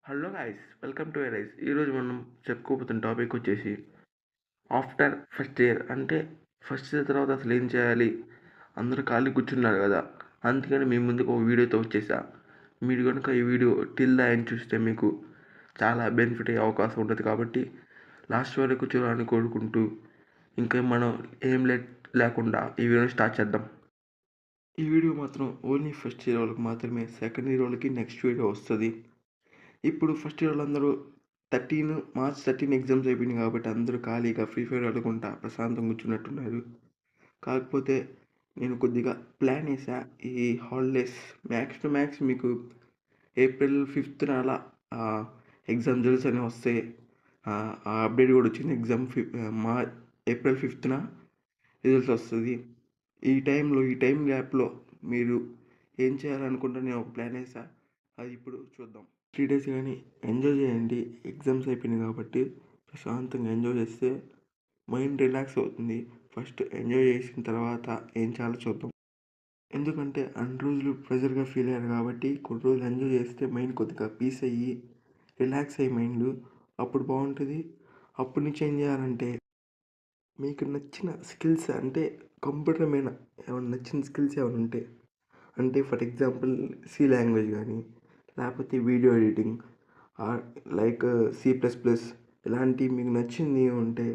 Hello guys, welcome to arise. ఈరోజు మనం చెప్పుకోబోతున్న topic వచ్చేసి ఆఫ్టర్ ఫస్ట్ ఇయర్. అంటే ఫస్ట్ ఇయర్ తర్వాత అసలు ఏం చేయాలి, అందరూ ఖాళీ కూర్చున్నారు కదా. అందుకని మీ ముందుకు ఒక వీడియోతో వచ్చేసా. మీరు కనుక ఈ వీడియో టిల్ ద ఎండ్ చూస్తే మీకు చాలా బెనిఫిట్ అయ్యే అవకాశం ఉంటుంది. కాబట్టి లాస్ట్ వరకు చూడాలని కోరుకుంటూ ఇంకా మనం ఏం లేకుండా ఈ వీడియోని స్టార్ట్ చేద్దాం. ఈ వీడియో మాత్రం ఓన్లీ ఫస్ట్ ఇయర్ వాళ్ళకి మాత్రమే. సెకండ్ ఇయర్ వాళ్ళకి నెక్స్ట్ వీడియో వస్తుంది. ఇప్పుడు ఫస్ట్ ఇయర్ వాళ్ళందరూ మార్చ్ 13 ఎగ్జామ్స్ అయిపోయినాయి కాబట్టి అందరూ ఖాళీగా ఫ్రీ ఫైర్ ఆడుకుంటా ప్రశాంతంగా కూర్చున్నట్టున్నారు. కాకపోతే నేను కొద్దిగా ప్లాన్ వేసా. ఈ హాలిడేస్ మ్యాక్స్ టు మ్యాక్స్ మీకు ఏప్రిల్ 5th అలా ఎగ్జామ్ రిజల్ట్స్ అనేవి వస్తాయి. ఆ అప్డేట్ కూడా వచ్చింది. ఏప్రిల్ 5th రిజల్ట్స్ వస్తుంది. ఈ టైం గ్యాప్లో మీరు ఏం చేయాలనుకుంటే నేను ఒక ప్లాన్ వేసా. అది ఇప్పుడు చూద్దాం. 3 days కానీ ఎంజాయ్ చేయండి. ఎగ్జామ్స్ అయిపోయినాయి కాబట్టి ప్రశాంతంగా ఎంజాయ్ చేస్తే మైండ్ రిలాక్స్ అవుతుంది. ఫస్ట్ ఎంజాయ్ చేసిన తర్వాత ఏం చేయాలో చూద్దాం. ఎందుకంటే అన్ని రోజులు ప్రెజర్గా ఫీల్ అయ్యారు కాబట్టి కొన్ని రోజులు ఎంజాయ్ చేస్తే మైండ్ కొద్దిగా పీస్ అయ్యి రిలాక్స్ అయ్యి మైండ్ అప్పుడు బాగుంటుంది. అప్పటి నుంచి ఏం చేయాలంటే మీకు నచ్చిన స్కిల్స్, అంటే కంప్యూటర్ మీద ఏమైనా నచ్చిన స్కిల్స్ ఏమైనా ఉంటే, అంటే ఫర్ ఎగ్జాంపుల్ సి లాంగ్వేజ్ కానీ, లేకపోతే వీడియో ఎడిటింగ్, లైక్ C++, ఇలాంటివి మీకు నచ్చింది ఉంటే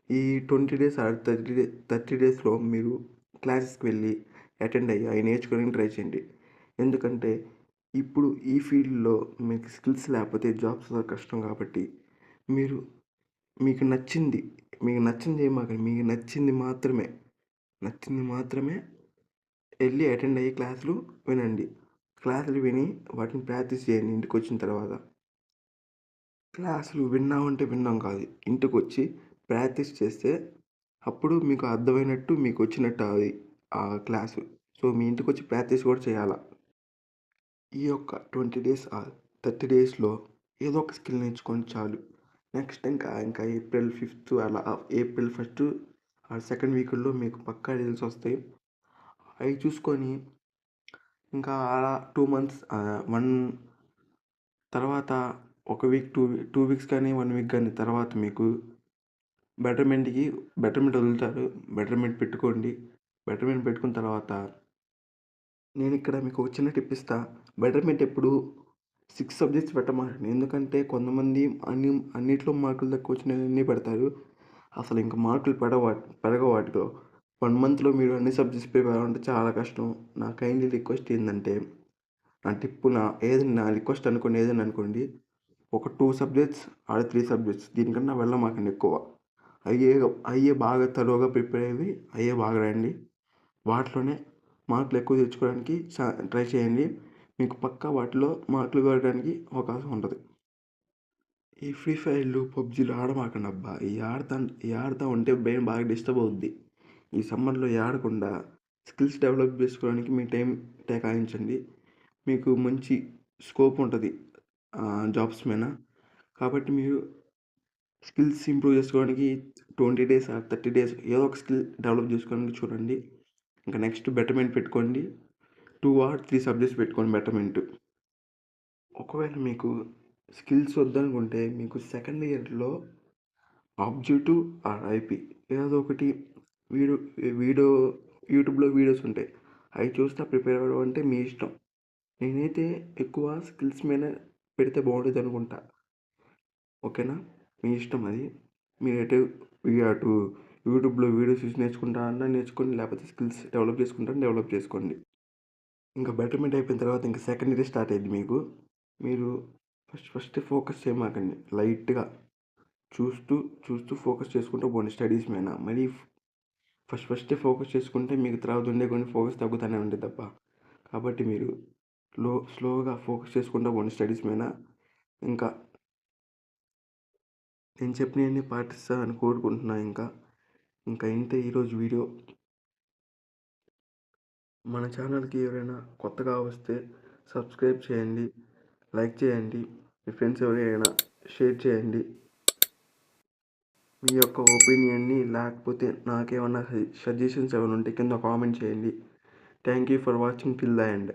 ఈ 20 days ఆర్ 30 daysలో మీరు క్లాసెస్కి వెళ్ళి అటెండ్ అయ్యి అవి నేర్చుకోవడానికి ట్రై చేయండి. ఎందుకంటే ఇప్పుడు ఈ ఫీల్డ్లో మీకు స్కిల్స్ లేకపోతే జాబ్స్ కష్టం కాబట్టి మీరు మీకు నచ్చింది ఏమాకండి, మీకు నచ్చింది మాత్రమే వెళ్ళి అటెండ్ అయ్యి క్లాసులు వినండి. క్లాసులు విని వాటిని ప్రాక్టీస్ చేయండి. ఇంటికి వచ్చిన తర్వాత క్లాసులు విన్నామంటే విన్నాం కాదు, ఇంటికి వచ్చి ప్రాక్టీస్ చేస్తే అప్పుడు మీకు అర్థమైనట్టు, మీకు వచ్చినట్టు అది ఆ క్లాసు. సో మీ ఇంటికి వచ్చి ప్రాక్టీస్ కూడా చేయాలా. ఈ యొక్క 20 days ఆర్ 30 daysలో ఏదో ఒక స్కిల్ నేర్చుకోండి చాలు. నెక్స్ట్ ఇంకా ఏప్రిల్ 5th అలా, ఏప్రిల్ 1st ఆర్ సెకండ్ వీక్లో మీకు పక్కా రిజల్ట్స్ వస్తాయి. అవి చూసుకొని ఇంకా అలా 2 months 1 తర్వాత ఒక వీక్ 2 weeks కానీ 1 week కానీ తర్వాత మీకు బెటర్మెంట్ వదులుతారు. బెటర్మెంట్ పెట్టుకోండి. బెటర్మెంట్ పెట్టుకున్న తర్వాత నేను ఇక్కడ మీకు ఒక చిన్న టిప్ ఇస్తా. బెటర్మెంట్ ఎప్పుడు 6 subjects పెట్టమాకండి. ఎందుకంటే కొంతమంది అన్నిట్లో మార్కులు తక్కువ వచ్చినవన్నీ పెడతారు. అసలు ఇంకా మార్కులు పెరగవు వాటిలో. 1 monthలో మీరు అన్ని సబ్జెక్ట్స్ ప్రిపేర్ అవ్వాలంటే చాలా కష్టం. నా కైండ్లీ రిక్వెస్ట్ ఏంటంటే, నా రిక్వెస్ట్ అనుకోండి, ఏదైనా అనుకోండి, ఒక 2 subjects ఆర్ 3 subjects దీనికన్నా వెళ్ళమాకండి ఎక్కువ. అయ్యే బాగా తరువుగా ప్రిపేర్ అయ్యే బాగా రండి. వాటిలోనే మార్కులు ఎక్కువ తెచ్చుకోవడానికి ట్రై చేయండి. మీకు పక్కా వాటిలో మార్కులు కొట్టడానికి అవకాశం ఉంటుంది. ఈ ఫ్రీ ఫైర్లు, పబ్జీలు ఆడమాకండి అబ్బా. ఆడుతూ ఉంటే బ్రెయిన్ బాగా డిస్టర్బ్ అవుద్ది. ఈ సమ్మర్లో ఆడకుండా స్కిల్స్ డెవలప్ చేసుకోవడానికి మీ టైం కేటాయించండి. మీకు మంచి స్కోప్ ఉంటుంది జాబ్స్ మీద. కాబట్టి మీరు స్కిల్స్ ఇంప్రూవ్ చేసుకోవడానికి 20 days ఆర్ 30 days ఏదో ఒక స్కిల్ డెవలప్ చేసుకోవడానికి చూడండి. ఇంకా నెక్స్ట్ బెటర్మెంట్ పెట్టుకోండి. 2 or 3 subjects పెట్టుకోండి బెటర్మెంట్. ఒకవేళ మీకు స్కిల్స్ వద్దనుకుంటే మీకు సెకండ్ ఇయర్లో ఆబ్జెక్టివ్ ఆర్ IP ఏదో ఒకటి వీడియో యూట్యూబ్లో వీడియోస్ ఉంటాయి, అవి చూస్తా ప్రిపేర్ అవ్వడం అంటే మీ ఇష్టం. నేనైతే ఎక్కువ స్కిల్స్ మీద పెడితే బాగుంటుంది అనుకుంటా. ఓకేనా, మీ ఇష్టం అది. మీరైతే అటు యూట్యూబ్లో వీడియోస్ చూసి నేర్చుకుంటారన్నా నేర్చుకోండి, లేకపోతే స్కిల్స్ డెవలప్ చేసుకోండి. ఇంకా బెటర్మెంట్ అయిపోయిన తర్వాత ఇంకా సెకండ్ ఇయర్ స్టార్ట్ అయ్యింది మీకు. మీరు ఫస్ట్ ఫోకస్ చేయమాకండి. లైట్గా చూస్తూ ఫోకస్ చేసుకుంటూ పోండి స్టడీస్ మీద. మరీ ఫస్ట్ ఫోకస్ చేసుకుంటే మీకు తర్వాత ఉండే కొన్ని ఫోకస్ తగ్గుతూనే ఉంటుంది తప్ప. కాబట్టి మీరు స్లోగా ఫోకస్ చేసుకుంటూ పోండి స్టడీస్ మీద. ఇంకా నేను చెప్పినవన్నీ పాటిస్తానని కోరుకుంటున్నా. ఇంకా ఇంతే ఈరోజు వీడియో. మన ఛానల్కి ఎవరైనా కొత్తగా వస్తే సబ్స్క్రైబ్ చేయండి, లైక్ చేయండి, మీ ఫ్రెండ్స్ ఎవరైనా షేర్ చేయండి. మీ యొక్క ఒపీనియన్ని, లేకపోతే నాకేమన్నా సజెషన్స్ ఏమైనా ఉంటే కింద కామెంట్ చేయండి. Thank you for watching till the end.